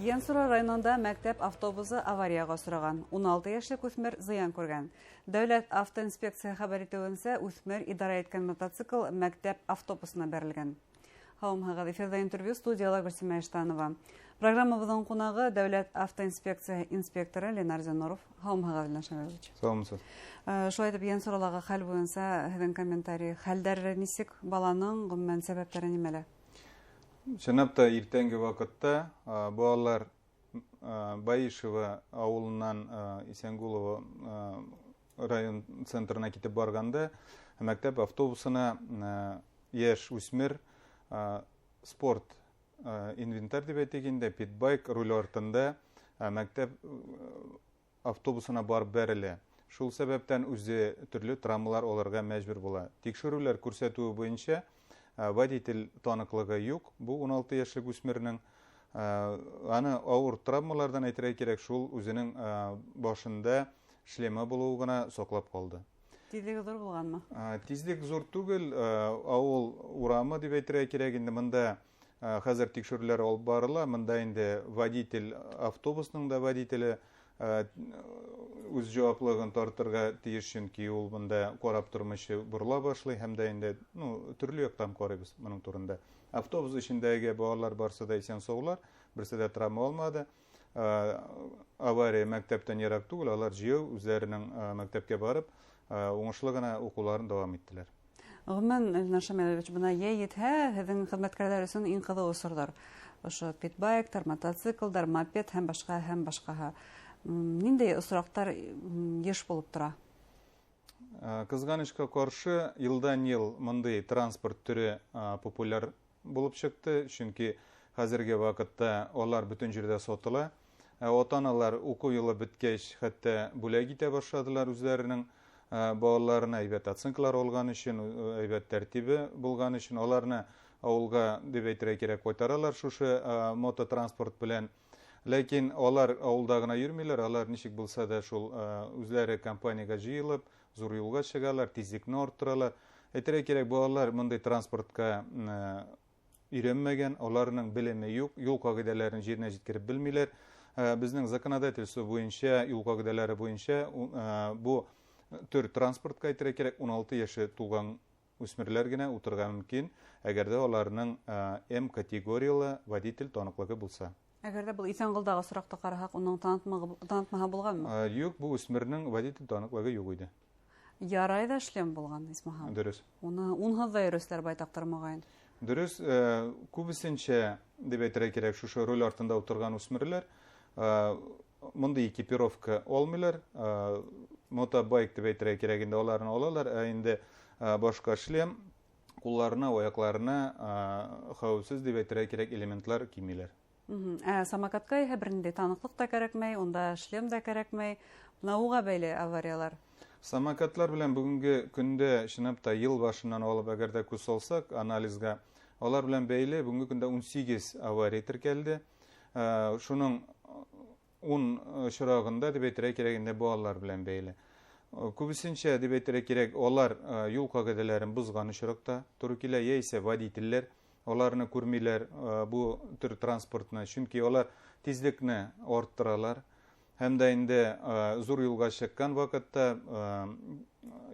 Янсура районында мәктәп автобусы аварияға сұраған. 16 яшьлек үсмер зыян көргән. Дәүләт автоинспекция хәбәр итүенсә, үсмер идара иткән мотоцикл мәктәп автобусына бәрелгән. Һаумһагыз, эфирда интервью, студияла Гөлсемә Эштанова. Программабызның кунагы Дәүләт автоинспекция инспекторы Ленар Зеноров. Һаумһагыз, Ленар Шамилович. Саумсыз. Шулай дип Янсураларга хәл буенча һеҙҙең комментарий. Хәлдәр нисек, баланың гомумән сәбәптәре нимәлә? Шынапта иртәнге вакытта балалар Баишева ауылынан Исәнгулова район центрына китеп барганда, мәктәп автобусына яшь үсмер спорт инвентарь дип әйтгәндә питбайк руль артында мәктәп автобусына барып бәрелә. Шул сәбәптән үзе төрле травмалар алырга мәҗбүр була. Тикшерүләр күрсәтүе буенча водитель таныклыгы юк. Бу 16 яшьлек үсмернең аны авыр травмалардан әйтергә кирәк, шул үзенең башында шлемы булуы гына саклап калды. Тизлеге зур булганмы? Тизлек зур түгел, авыл урамы дип әйтергә кирәк. Инде монда хәзер тикшерүләр алып барыла. Монда инде водитель, автобусның да водителе үз җаваплыгын тартырга тиеш, чөнки ул монда карап тормышы бурла башлый һәм дә инде төрле яктан карыйбыз моның турында. Автобус эчендәге балалар барсы да исән-саулар, берсе дә травма алмады. Авария мәктәптән ерак түгел, алар җыю үзләренең мәктәпкә барып, уңышлы гына укуларын дәвам иттеләр. Гомумән, Ленар Шамилович, бuna йәетһә, һеҙҙең хеҙмәткәрҙәр өсөн иң ҡыҙыу осорҙар. Ошо питбайктар, мотоциклдар, мопед һәм башҡаһы. Ниндәй осраҡтар йыш булып тора? Кызганычка каршы, йылдан-йыл мондай транспорт түре популяр булып чыкты, чөнки хәзерге вакытта алар бөтен җирдә сатыла. Ата-аналар уку йылы беткәч, хәтта бүләк итә башладылар үзләренең балаларына, әйбәт оценкалар алган өчен, әйбәт тәртибе булган өчен аларны авылга дип әйтергә кирәк кайтаралар шушы мототранспорт белән. Ләкин алар авылда гына йөрмиләр, алар ничек булса да шул үзләре компаниягә җыелып, зур юлга чыгалар, тизлекне арттыралар. Әйтергә кирәк, балалар мондай транспортка өйрәнмәгән, аларның белеме юк, юл кагыйдәләрен җиренә җиткереп белмиләр. Безнең законодательство буенча, юл кагыйдәләре буенча бу төр транспортка әйтергә кирәк 16 яше тулган үсмерләр генә утырга мөмкин, әгәр дә аларның М категориялы водитель таныклыгы булса. Әгәр дә был Исәнгылдагы осраҡты ҡараһаҡ, уның танытмаһы булганмы? Юк, бу үсмернең водитель таныклыгы юк иде. Ярай да шлем булган, исмаһам. Дөрес. Уны унһыҙ да йөрөсләр байтаҡтар мөғәйен. Дөрес, күбесенчә дип әйтергә кирәк, шушы руль артында утырган үсмерләр мондай экипировка алмыйлар. Мотобайк дип әйтергә кирәк, инде аларны алалар, инде башка шлем, кулларына, аякларына хәүефсез дип әйтергә кирәк элементлар кимиләр. Самокатка бер ниндәй таныклык та кәрәкмәй, онда шлем дә кәрәкмәй. Уға бәйле авариялар. Самокатлар белән бүгенге көндә чынлапта ел башыннан алып әгәр дә күз салсак анализга, алар белән бәйле бүгенге көндә 18 авария теркәлде. Шуның 10 очрагында дип әйтергә кирәк, инде балалар белән бәйле. Күбесенчә дип әйтергә кирәк, алар юл кагыйдәләрен бузган очракта туры килә, яисә водительләр аларны күрмиләр бу төр транспортны, чөнки алар тизлекне арттыралар. Һәм дә инде зур юлга чыккан вакытта,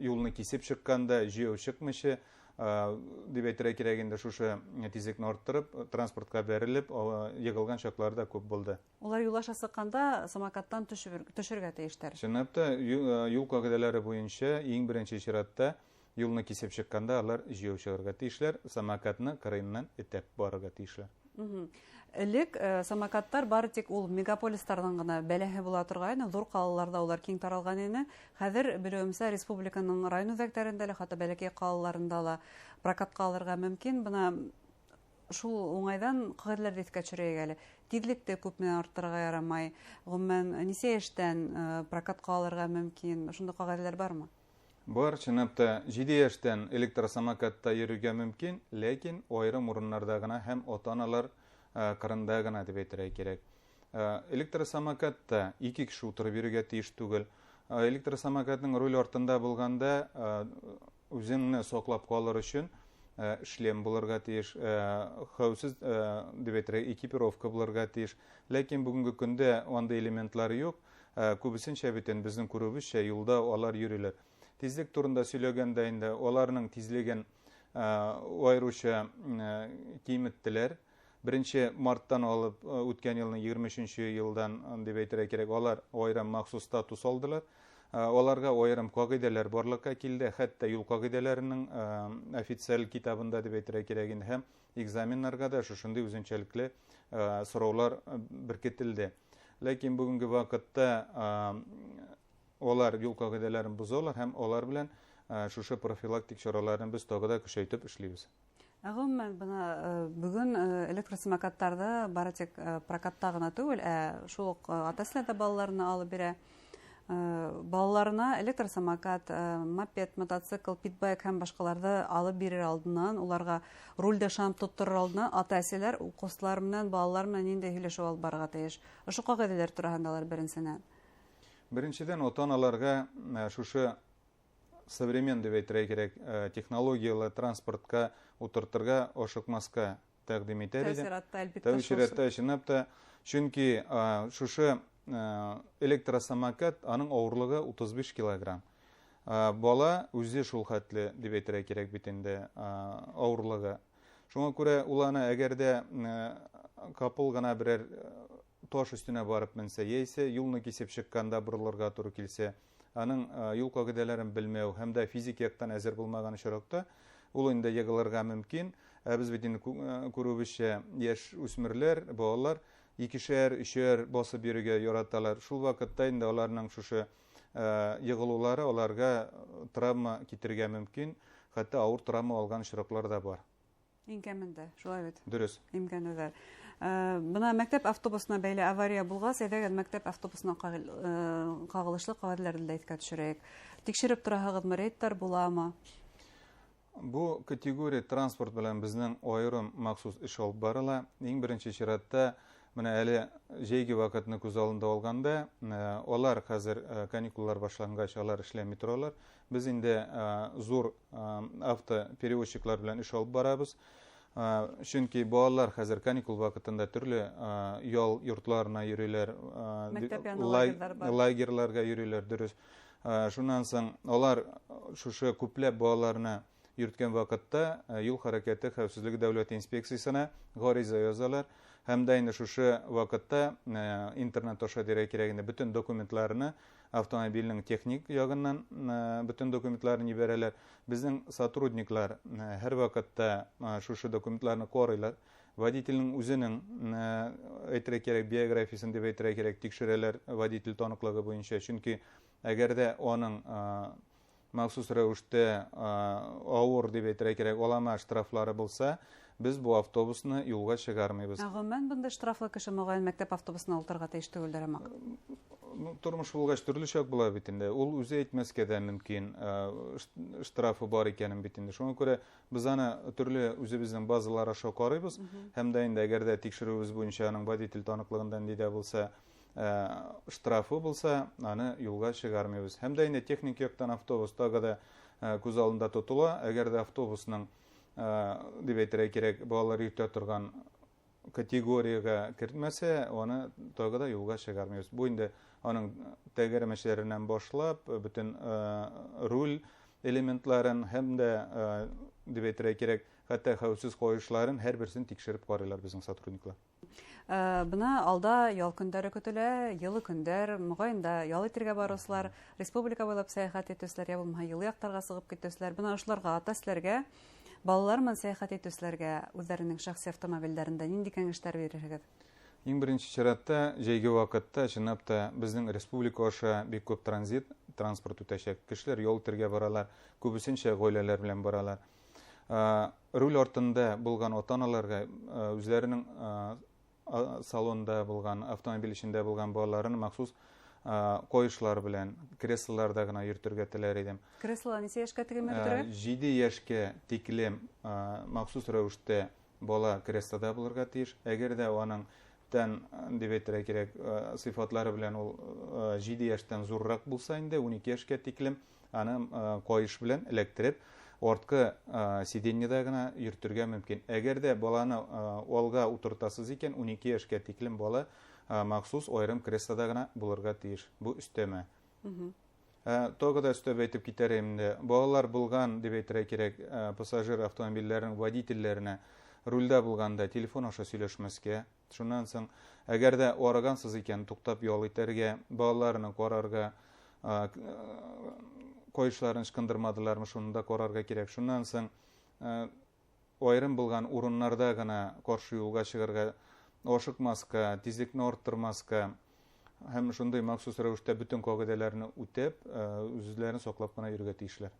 юлны кисеп чыкканда, җыю чыкмыйча дип әйтергә кирәк, инде шушы тизлекне арттырып, транспортка бәрелеп, егылган чаклар да күп булды. Улар юлаша сыкканда самокаттан төшәргә тиештәр. Чынлапта, юл кагыйдәләре буенча иң беренче чиратта юлны кисеп чыкканда алар җыю чыгарга тиешләр, самокатны кырыйннан этеп барырга тиешләр. Элек самокаттар бары тик ул мегаполистардан гына бәләһе була торган, зур калаларда улар киң таралган иде. Хәзер белүемсә республиканың район үзәкләрендә лә, хәтта бәләкәй калаларында ла прокатка алырга мөмкин. Бuna шул уңайдан кагыйдәләрне искә төшерәйек әле. Тизлекте күпме арттырырга ярамай. Гомумән нисә яшьтән прокатка алырга мөмкин? Шундый кагыйдәләр бармы? Бар, чынлапта 7 яшьтән электросамокатта йөрергә мөмкин, ләкин аерым урыннарда гына һәм ата-аналар кырында гына дип әйтергә кирәк. Электросамокатта 2 кеше утырып йөрергә тиеш түгел. Электросамокатның руль артында булганда үзеңне саклап калыр өчен шлем булырга тиеш, хәүсез экипировка булырга тиеш. Ләкин бүгенге көндә анда элементлары юк. Күбесенчә битен безнең күрүебезчә юлда алар йөриләр. Тизлек турында сөйләгәндә инде аларның тизлеген аеруча кыйммәтләр. 1 марттан алып үткән елның 23 елдан дип әйтергә кирәк, алар аерым махсус статус алдылар. Аларга аерым кагыйдәләр барлыкка килде, хәтта юл кагыйдәләренең официаль китабында дип әйтергә кирәк инде, һәм экзаменнарга да шушындый үзенчәлекле сораулар беркетелде. Ләкин бүгенге вакытта алар юл кагыйдәләрен бозалар һәм алар белән шушы профилактик чараларын без тагыда көчәйтеп эшлибез. Гомумән бүген электросамокаттарды бары тик прокатта гына түгел, шул ук ата-әниләр дә балаларына алып бирә. Балаларына электросамокат, мопед, мотоцикл, питбайк һәм башкаларды алып бирер алдыннан, уларга рульдә шам тоттырыр алдыннан ата-әниләр укучылар белән, балалар белән нинди һөйләшү алып барырга тиеш. Ошо кагыйдәләр турында беренчедән. Беренчедән ата-аналарга шушы современ дип әйтергә кирәк технологиялы транспортка утыртырга ашыкмаска тәкъдим итәр иде. Тәүсиратта чынлап та, чөнки шушы электросамокат аның авырлыгы 35 килограмм. Бала үзе шул хәтле дип әйтергә кирәк бит инде авырлыгы. Шуңа күрә ул аны әгәрдә капыл гына берәр таш өстенә барып менсә, яисә юлны кисеп чыкканда борылырга туры килсә, аның юл кагыйдәләрен белмәү һәм дә физик яктан әзер булмаган очракта ул инде егылырга мөмкин. Без бит инде күрүебезчә яшь үсмерләр, балалар 2-3 басып йөрергә яраталар. Шул вакытта инде аларның шушы егылулары аларга травма китергә мөмкин, хәтта авыр травма алган очраклар да бар. Имкәмендә, шулай бит. Дөрес. Имкәннәр. Бына мәктәп автобусына бәйле авария булгас, әйдәгез мәктәп автобусына кагылышлы кагыйдәләрне дә искә төшерәйек. Тикшереп торасызмы, рейдтар буламы? Бу категория транспорт белән безнең аерым махсус эш алып барыла. Иң беренче чиратта менә әле җәйге вакытны күз алдында алганда, алар хәзер каникуллар башлангач алар эшләми торалар. Без инде зур автоперевозчиклар белән эш алып барабыз. Чөнки балалар хәзер каникул вакытында төрле ял йортларына йөриләр, лагерьларга йөриләр, дөрес. Шуннан соң алар шушы күпләп балаларны йөрткән вакытта юл хәрәкәте хәвефсезлеге дәүләт инспекциясына гариза язалар. Һәм дә инде шушы вакытта интернет аша дирәк кирәгендә бөтен документларны автомобильнең техник ягыннан бөтен документларны җибәрәләр. Безнең сотрудниклар һәр вакытта шушы документларны карыйлар. Водительнең үзенең әйтергә кирәк биографиясын дип әйтергә кирәк тикшерәләр водитель таныклыгы буенча. Чөнки әгәрдә аның махсус рәвештә авыр дип әйтергә кирәк алама штрафлары булса, без бу автобусны юлга чыгармыйбыз. Гомумән бунда штрафлы кеше мөгаен мәктәп автобусына утырырга тиеш түгелдер ама. Тормыш булгач төрлечә була бит инде. Ул үзе әйтмәскә дә мөмкин штрафы бар икәнен бит инде. Шуңа күрә без аны төрле үзебезнең базалар аша карыйбыз. Һәм дә инде әгәрдә тикшерүебез буенча аның водитель таныклыгындан диде булса, штрафы булса, аны юлга чыгармыйбыз. Һәм дә инде техник яктан автобус тагы да күз алдында тотыла. Әгәрдә автобусның дип әйтергә кирәк балалар йөртә торган категорияга кертмәсә, аны тагы да юлга чыгармыйбыз. Бу инде аның тәгәрмәчләреннән башлап, бөтен руль элементларын һәм дә дип әйтергә кирәк, хәтта хәвефсез куешларын һәрберсен тикшереп карыйлар безнең сотрудниклар. Бына алда ял көндәре көтелә, йылы көндәр, мөгаенда ял итәргә баручылар, республика буйлап сәяхәт итүчеләр, я булмаса йылы яктарга сыгып китүчеләр, бына ошларга, ата-әниләргә, балалар белән сәяхәт итүчеләргә үзләренең шәхси автомобильләрендә нинди кәңәшләр бирергә? Иң беренче чиратта, җәйге вакытта, чынлап та безнең республика аша бик күп транспорт үтәчәк. Кешеләр ял итәргә баралар, күбесенчә гаиләләр белән баралар. Руль артында булган ата-аналарга үзләренең салонда булган, автомобиль эчендә булган балаларын махсус коешлар белән, креслоларда гына йөртергә теләр идем. Кресло ничә яшькә тегелмә йөртергә? 7 яшькә тиклем махсус рәвештә бала креслода булырга тиеш. Әгәр дә аның дип әйтергә кирәк сыйфатлары белән ул 7 яшьтән зуррак булса инде, 12 яшькә тиклем аны коеш белән эләктереп ортқы сиденьеда гына йөртергә мөмкин. Әгәр дә баланы алга утыртасыз икән, 12 яшькә тиклем бала махсус аерым креслода гына булырга тиеш. Бу өстәмә. Тагы да өстәп әйтеп китәрем инде. Балалар булган дип әйтергә кирәк, пассажир автомобильләренең водительләренә рульдә булганда телефон аша сөйләшмәскә. Шуннан соң, әгәр дә арыгансыз икән, туктап ял итәргә, балаларны карарга, койышларын ышкындырмадылармы, шуны да карарга кирәк. Шуннан соң, аерым булган урыннарда гына каршы юлга чыгарга, ашыкмаска, тизлекне арттырмаска, һәм шундый махсус рәвештә бүтән кагыйдәләрне үтәп, үзләрен саклап кына йөрергә тиешләр.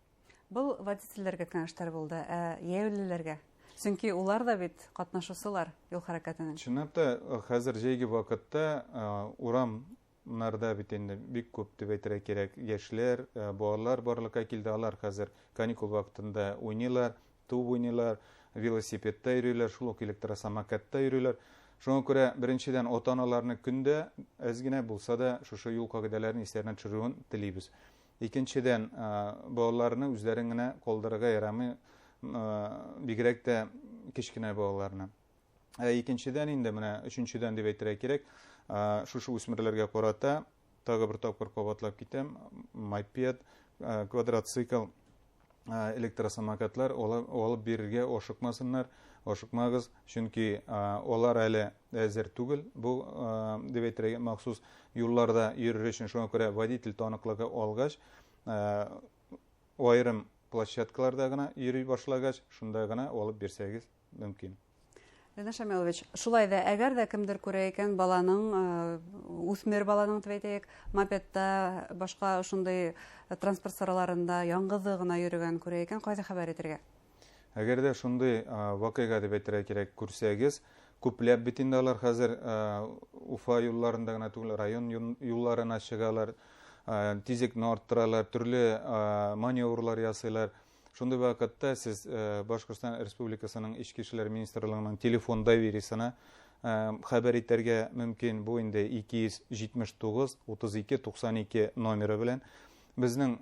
Бұл водительләргә кәңәштәр булды, яүлеләргә. Чөнки улар да бит катнашучылар юл хәрәкәтенең. Чынлап та, хәзер җәйге вакытта урамнарда бит инде бик күп дип әйтергә кирәк. Яшьләр, балалар барлыкка килде, алар хәзер каникул вакытында уйныйлар, туп уйныйлар, велосипедта йөриләр, шул ук электросамокатта йөриләр. Шуңа күрә беренчедән ата-аналарны көндә әз генә булса да шушы юл кагыйдәләрен исәренә төшерүен телибез. Икенчедән, балаларны үзләрен генә калдырырга ярамый, бигрәк тә кечкенә балаларны. Икенчедән инде менә өченчедән дип әйтергә кирәк, шушы үсмерләргә карата тагы бер тапкыр кабатлап китәм, мопед, квадроцикл, электросамокатлар алып бирергә ашыкмасыннар. Ашыкмагыз, чөнки алар әле әзер түгел. Бу дип әйтергә махсус юлларда йөрер өчен, шуңа күрә водитель таныклыгы алгач, аерым площадкаларда гына йөри башлагач, шунда гына алып бирсәгез мөмкин. Ленар Шамилович, шулай да әгәр дә кемдер күрә икән баланың, үсмер баланың дип әйтәйек, мопедта, башка шундай транспорт сараларында яңгызы гына йөргән күрә икән, кайда хәбәр итәргә? Әгәр дә шундый вакыйга дип әйтергә кирәк күрсәгез, күпләп бит инде алар хәзер Уфа юлларында гына түгел, район юлларына чыгалар, тизлекне арттыралар, төрле маневрлар ясыйлар. Шундый вакытта сез Башкортстан Республикасының Ички эшләр министрлыгының телефон довериесенә хәбәр итәргә мөмкин. Бу инде 279-32-92 номеры белән. Безнең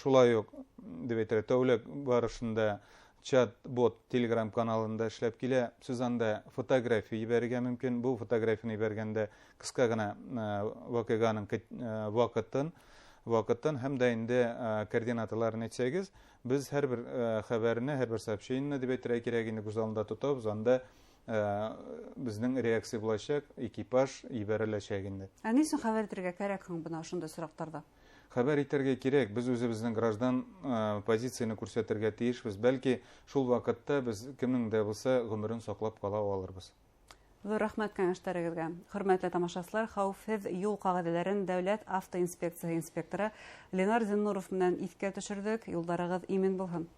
шулай ук дип әйтергә тәүлек барышында чат-бот Telegram каналында эшләп килә. Сез анда фотография ибәргә мөмкин. Бу фотографияны ибәргәндә кыска гына вакыйганың вакытын һәм дә инде координаталарын әйтсәгез, без һәрбер хәбәрне, һәрбер сообщениене дип әйтергә кирәк инде күз алдында тотабыз, анда безнең реакция булачак, экипаж ибәреләчәк инде. Ни өчен хәбәр итәргә кирәк бuna шундай сорактарда? Хәбәр итәргә кирәк, без үзебезнең граждан позицияны күрсәтергә тиешбез. Бәлки шул вакытта без кемнең дә булса гомерен саклап кала алырбыз. Зур рәхмәт кәңәшләрегезгә. Хөрмәтле тамашачылар, хәүфһез юл кагыйдәләрен Дәүләт автоинспекциясе инспекторы Ленар Зиннуров менән искә төшердек. Юлдарыгыз имин булсын.